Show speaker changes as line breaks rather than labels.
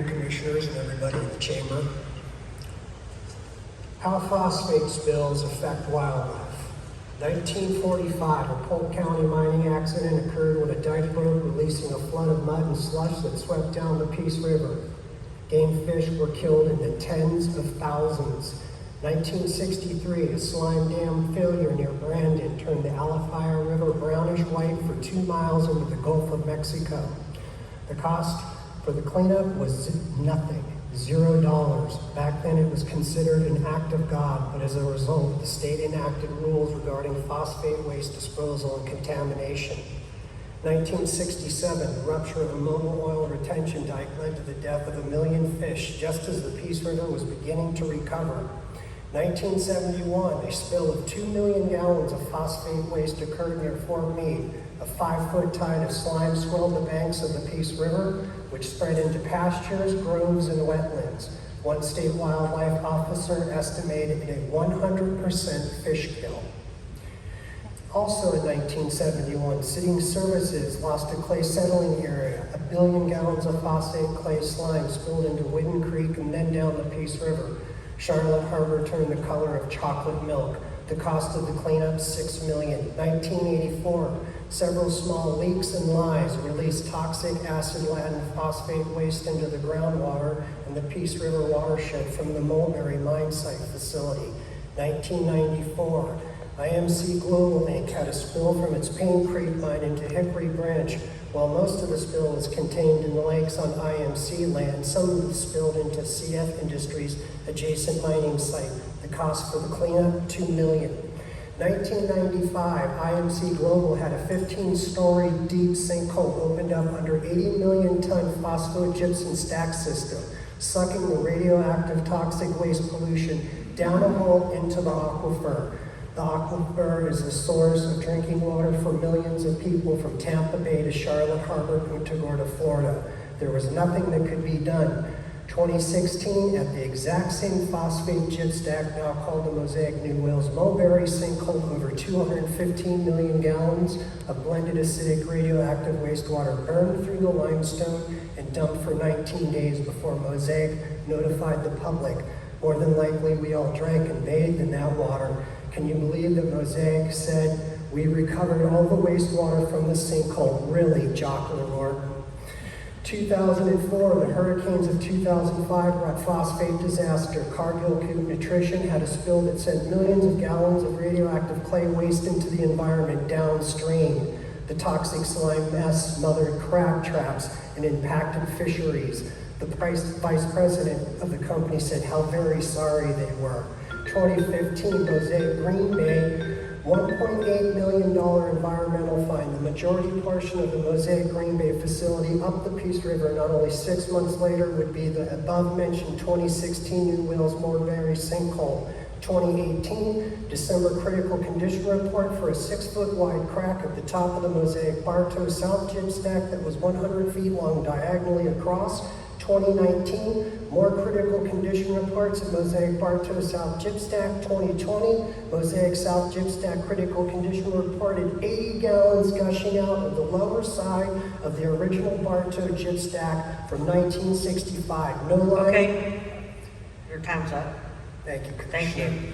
Commissioners and everybody in the chamber. How phosphate spills affect wildlife. 1945, a Polk County mining accident occurred when a dike broke, releasing a flood of mud and slush that swept down the Peace River. Game fish were killed in the tens of thousands. 1963, a slime dam failure near Brandon turned the Alafaya River brownish-white for 2 miles into the Gulf of Mexico. The cost for the cleanup was nothing, $0. Back then it was considered an act of God, but as a result, the state enacted rules regarding phosphate waste disposal and contamination. 1967, the rupture of a mobile oil retention dike led to the death of 1 million fish, just as the Peace River was beginning to recover. 1971, a spill of 2 million gallons of phosphate waste occurred near Fort Meade. A 5-foot tide of slime swelled the banks of the Peace River, which spread into pastures, groves, and wetlands. One state wildlife officer estimated a 100% fish kill. Also in 1971, City Services lost a clay settling area. 1 billion gallons of phosphate clay slime spilled into Whidden Creek and then down the Peace River. Charlotte Harbor turned the color of chocolate milk. The cost of the cleanup, $6 million. 1984, several small leaks and lies released toxic acid-laden phosphate waste into the groundwater in the Peace River watershed from the Mulberry mine site facility. 1994, IMC Global Inc. had a spill from its Payne Creek mine into Hickory Branch. While most of the spill was contained in the lakes on IMC land, some of it spilled into CF Industries' adjacent mining site. The cost for the cleanup, $2 million. 1995, IMC Global had a 15-story deep sinkhole opened up under 80 million ton phosphogypsum stack system, sucking the radioactive toxic waste pollution down a hole into the aquifer. The aquifer is the source of drinking water for millions of people from Tampa Bay to Charlotte Harbor, Punta Gorda, Florida. There was nothing that could be done. 2016, at the exact same phosphate gypstack, now called the Mosaic New Wales Mulberry sinkhole, over 215 million gallons of blended acidic radioactive wastewater burned through the limestone and dumped for 19 days before Mosaic notified the public. More than likely, we all drank and bathed in that water. Can you believe that Mosaic said, "We recovered all the wastewater from the sinkhole"? Really, Jocelyn O'Rourke? 2004, the hurricanes of 2005 brought phosphate disaster. Cargill Coop Nutrition had a spill that sent millions of gallons of radioactive clay waste into the environment downstream. The toxic slime mess smothered crab traps and impacted fisheries. The vice president of the company said how very sorry they were. 2015, Mosaic Green Bay, $1.8 million environmental fine, the majority portion of the Mosaic Green Bay facility up the Peace River. Not only 6 months later would be the above-mentioned 2016 New Wales Mulberry sinkhole. 2018, December critical condition report for a 6-foot wide crack at the top of the Mosaic Bartow South gypstack that was 100 feet long diagonally across. 2019, more critical condition reports at Mosaic Bartow South Gypstack. 2020, Mosaic South Gypstack critical condition reported 80 gallons gushing out of the lower side of the original Bartow Gypstack from 1965. No line.
Okay, your time's up.
Thank you,
Thank
Commissioner.
you.